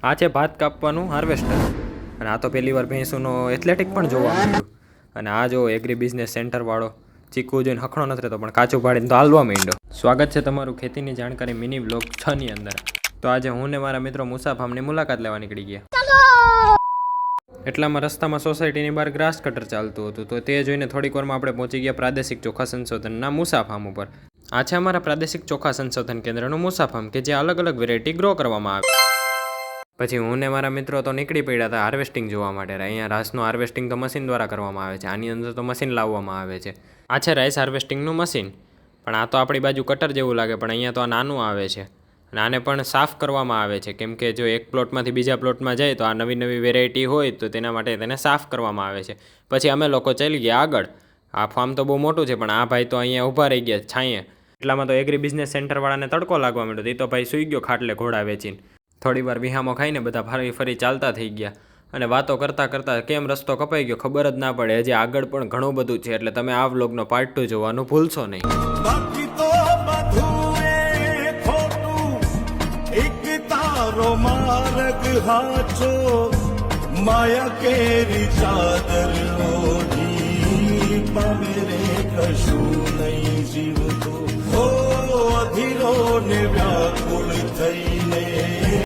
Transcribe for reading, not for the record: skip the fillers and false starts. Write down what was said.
આ છે ભાત કાપવાનું હાર્વેસ્ટર, અને આ તો પહેલી વાર ભેંસુનો એથ્લેટિક પણ જોવા મળ્યું. અને આ જો એગ્રી બિઝનેસ સેન્ટરવાળો ચીકુ જોઈને હખણો નથી રહેતો, પણ કાચું પાડીને તો હાલવા માંડ્યો. સ્વાગત છે તમારું ખેતીની જાણકારી મિની વ્લોગ 6 ની અંદર. તો આજે હું ને મારા મિત્રો મુસા ફાર્મની મુલાકાત લેવા નીકળી ગયા. એટલામાં રસ્તામાં સોસાયટીની બહાર ગ્રાસ કટર ચાલતું હતું, તો તે જોઈને થોડીક વારમાં આપણે પહોંચી ગયા પ્રાદેશિક ચોખા સંશોધનના મુસા ફાર્મ ઉપર. આ છે અમારા પ્રાદેશિક ચોખા સંશોધન કેન્દ્રનું મુસા ફાર્મ, કે જે અલગ અલગ વેરાયટી ગ્રો કરવામાં આવે. પછી હું ને મારા મિત્રો તો નીકળી પડ્યા હતા હાર્વેસ્ટિંગ જોવા માટે. અહીંયા રાઈસનું હાર્વેસ્ટિંગ તો મશીન દ્વારા કરવામાં આવે છે. આની અંદર તો મશીન લાવવામાં આવે છે. આ છે રાઈસ હાર્વેસ્ટિંગનું મશીન, પણ આ તો આપણી બાજુ કટર જેવું લાગે, પણ અહીંયા તો આ નાનું આવે છે. અને આને પણ સાફ કરવામાં આવે છે, કેમ કે જો એક પ્લોટમાંથી બીજા પ્લોટમાં જાય તો આ નવી નવી વેરાયટી હોય, તો તેના માટે તેને સાફ કરવામાં આવે છે. પછી અમે લોકો ચાલી ગયા આગળ. આ ફાર્મ તો બહુ મોટું છે, પણ આ ભાઈ તો અહીંયા ઊભા રહી ગયા છાંયે. એટલામાં તો એગ્રી બિઝનેસ સેન્ટરવાળાને તડકો લાગવા માંડ્યો. એ તો ભાઈ સૂઈ ગયો ખાટલે ઘોડા વેચીને. થોડી વાર વિહામો ખાઈને બધા ફરી ફરી ચાલતા થઈ ગયા, અને વાતો કરતાં કરતાં કેમ રસ્તો કપાઈ ગયો ખબર જ ના પડે. હજી આગળ પણ ઘણું બધું છે, એટલે તમે આ વ્લોગનો પાર્ટ 2 જોવાનું ભૂલશો નહીં. માર્ગ હાચો માયા કેરી ચાદર ઓઢી પામે રે કશું નહીં જીવતો હો અધીરો ને